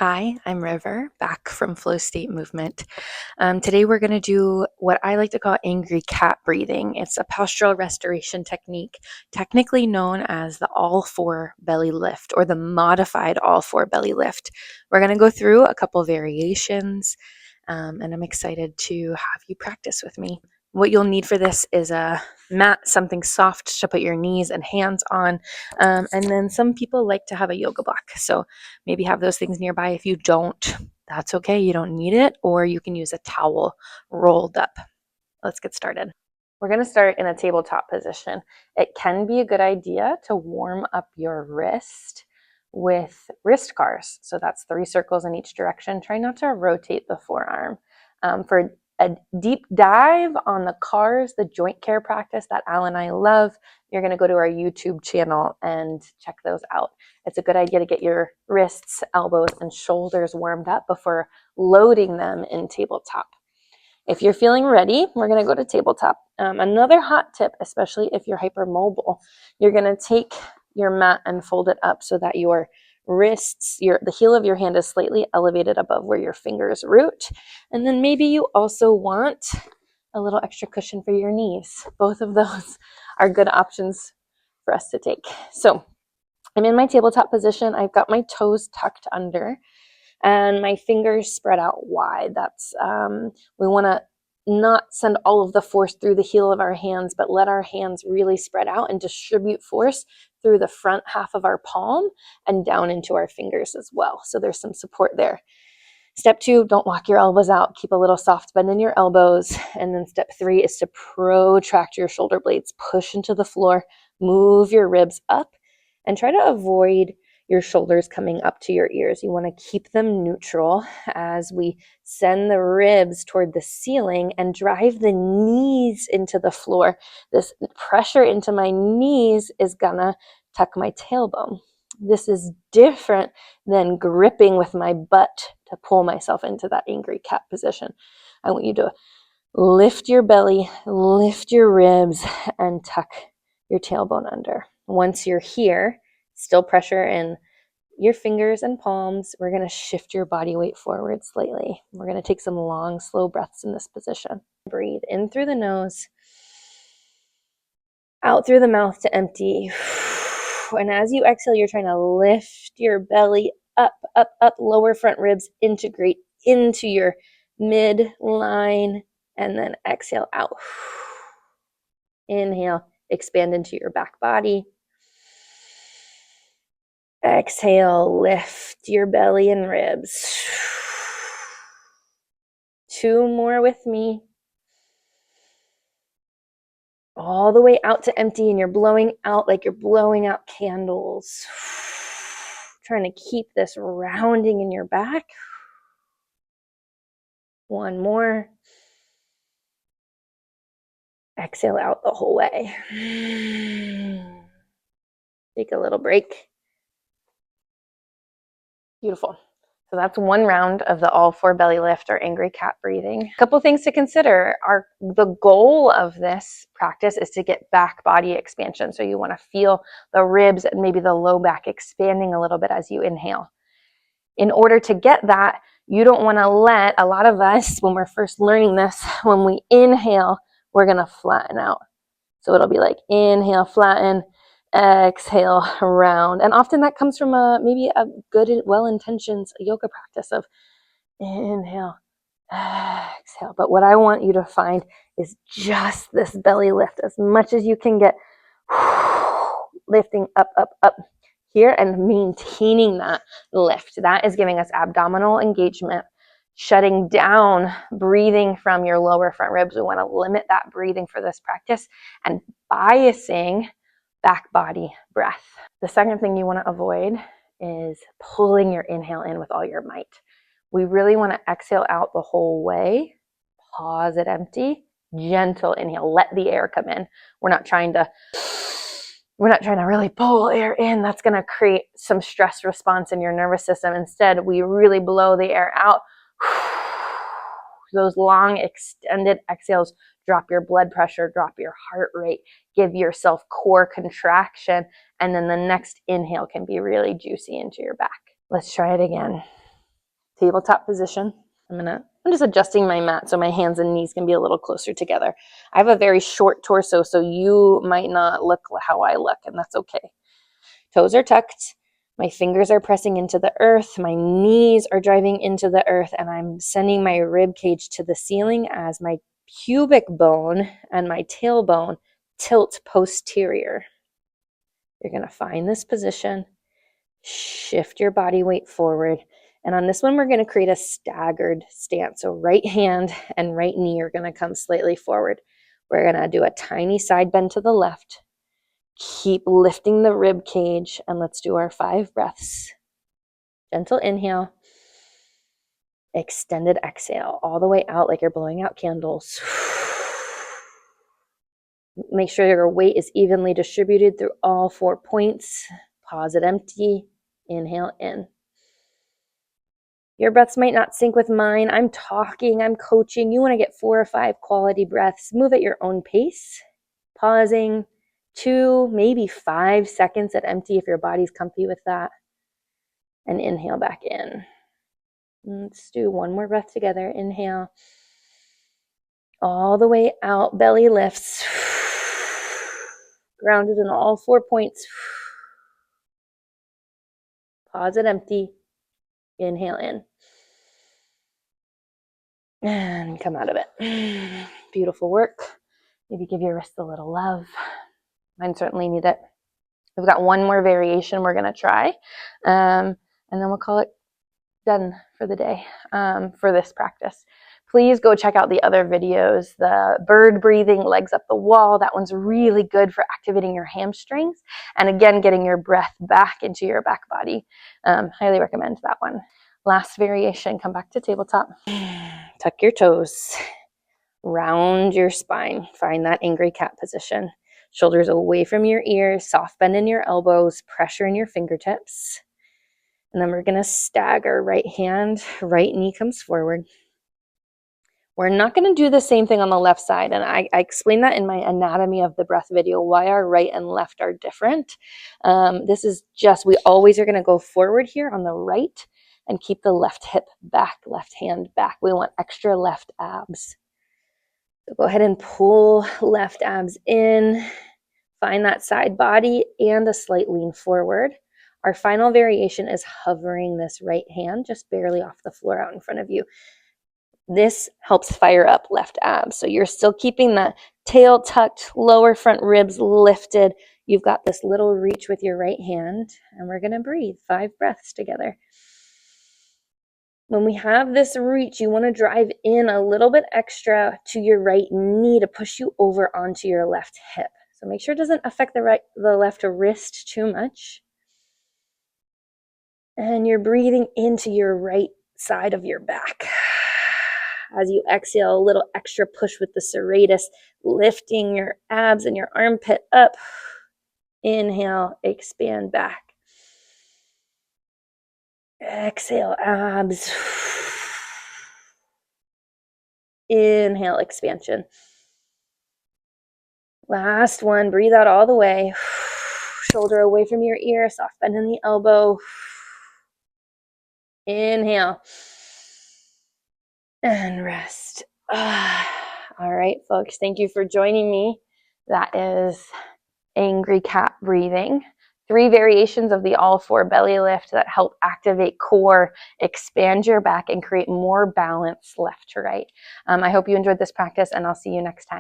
Hi, I'm River, back from Flow State Movement. Today we're going to do what I like to call angry cat breathing. It's a postural restoration technique, technically known as the all-four belly lift or the modified all-four belly lift. We're going to go through a couple variations, and I'm excited to have you practice with me. What you'll need for this is a mat, something soft to put your knees and hands on, and then some people like to have a yoga block. So maybe have those things nearby. If you don't, that's okay. You don't need it, or you can use a towel rolled up. Let's get started. We're going to start in a tabletop position. It can be a good idea to warm up your wrist with wrist cars. So that's 3 circles in each direction. Try not to rotate the forearm. For a deep dive on the cars, the joint care practice that Al and I love, you're going to go to our YouTube channel and check those out. It's a good idea to get your wrists, elbows, and shoulders warmed up before loading them in tabletop. If you're feeling ready, we're going to go to tabletop. Another hot tip, especially if you're hypermobile, you're going to take your mat and fold it up so that your wrists, the heel of your hand is slightly elevated above where your fingers root. And then maybe you also want a little extra cushion for your knees. Both of those are good options for us to take. So I'm in my tabletop position. I've got my toes tucked under and my fingers spread out wide. That's we want to not send all of the force through the heel of our hands, but let our hands really spread out and distribute force through the front half of our palm and down into our fingers as well. So there's some support there. Step 2, don't lock your elbows out. Keep a little soft bend in your elbows. And then step 3 is to protract your shoulder blades. Push into the floor, move your ribs up, and try to avoid your shoulders coming up to your ears. You want to keep them neutral as we send the ribs toward the ceiling and drive the knees into the floor. This pressure into my knees is gonna tuck my tailbone. This is different than gripping with my butt to pull myself into that angry cat position. I want you to lift your belly, lift your ribs, and tuck your tailbone under. Once you're here, still pressure in your fingers and palms, we're going to shift your body weight forward slightly. We're going to take some long, slow breaths in this position. Breathe in through the nose, out through the mouth to empty. And as you exhale, you're trying to lift your belly up, up, up, lower front ribs integrate into your midline, and then exhale out. Inhale, expand into your back body. Exhale, lift your belly and ribs. 2 more with me. All the way out to empty, and you're blowing out like you're blowing out candles. Trying to keep this rounding in your back. 1 more. Exhale out the whole way. Take a little break. Beautiful. So that's 1 round of the all-four belly lift or angry cat breathing. A couple things to consider are the goal of this practice is to get back body expansion. So you want to feel the ribs and maybe the low back expanding a little bit as you inhale. In order to get that, you don't want to let, a lot of us, when we're first learning this, when we inhale, we're going to flatten out. So it'll be like inhale, flatten, exhale, round. And often that comes from maybe a good, well-intentioned yoga practice of inhale, exhale. But what I want you to find is just this belly lift as much as you can get. Lifting up, up, up here and maintaining that lift. That is giving us abdominal engagement, shutting down breathing from your lower front ribs. We want to limit that breathing for this practice and biasing back body breath. The second thing you want to avoid is pulling your inhale in with all your might. We really want to exhale out the whole way. Pause it empty. Gentle inhale. Let the air come in. We're not trying to really pull air in. That's going to create some stress response in your nervous system. Instead, we really blow the air out. Those long extended exhales drop your blood pressure, drop your heart rate, give yourself core contraction, and then the next inhale can be really juicy into your back. Let's try it again. tabletop position. I'm just adjusting my mat so my hands and knees can be a little closer together. I have a very short torso, so you might not look how I look, and that's okay. Toes are tucked. My fingers are pressing into the earth. My knees are driving into the earth, and I'm sending my rib cage to the ceiling as my pubic bone and my tailbone tilt posterior. You're going to find this position, shift your body weight forward, and on this one, we're going to create a staggered stance. So right hand and right knee are going to come slightly forward. We're going to do a tiny side bend to the left. Keep lifting the rib cage, and let's do our 5 breaths. Gentle inhale, extended exhale, all the way out like you're blowing out candles. Make sure your weight is evenly distributed through all 4 points. Pause it empty. Inhale in. Your breaths might not sync with mine. I'm talking, I'm coaching. You want to get 4 or 5 quality breaths. Move at your own pace. Pausing 2, maybe 5 seconds at empty if your body's comfy with that. And inhale back in. Let's do 1 more breath together. Inhale. All the way out, belly lifts. Grounded in all 4 points. Pause it empty. Inhale in. And come out of it. Beautiful work. Maybe give your wrist a little love. Mine certainly need it. We've got 1 more variation we're going to try. And then we'll call it done for the day for this practice. Please go check out the other videos. The bird breathing, legs up the wall. That one's really good for activating your hamstrings. And again, getting your breath back into your back body. Highly recommend that one. Last variation, come back to tabletop. Tuck your toes. Round your spine. Find that angry cat position. Shoulders away from your ears. Soft bend in your elbows. Pressure in your fingertips. And then we're going to stagger. Right hand, right knee comes forward. We're not going to do the same thing on the left side. And I explained that in my anatomy of the breath video, why our right and left are different. This is just, we always are going to go forward here on the right and keep the left hip back, left hand back. We want extra left abs. So go ahead and pull left abs in. Find that side body and a slight lean forward. Our final variation is hovering this right hand just barely off the floor out in front of you. This helps fire up left abs. So you're still keeping the tail tucked, lower front ribs lifted. You've got this little reach with your right hand, and we're going to breathe 5 breaths together. When we have this reach, you want to drive in a little bit extra to your right knee to push you over onto your left hip. So make sure it doesn't affect the left wrist too much. And you're breathing into your right side of your back. As you exhale, a little extra push with the serratus, lifting your abs and your armpit up. Inhale, expand back. Exhale, abs. Inhale, expansion. Last one, breathe out all the way. Shoulder away from your ear, soft bend in the elbow. Inhale. And rest. All right, folks, thank you for joining me. That is angry cat breathing. 3 variations of the all 4 belly lift that help activate core, expand your back, and create more balance left to right. I hope you enjoyed this practice, and I'll see you next time.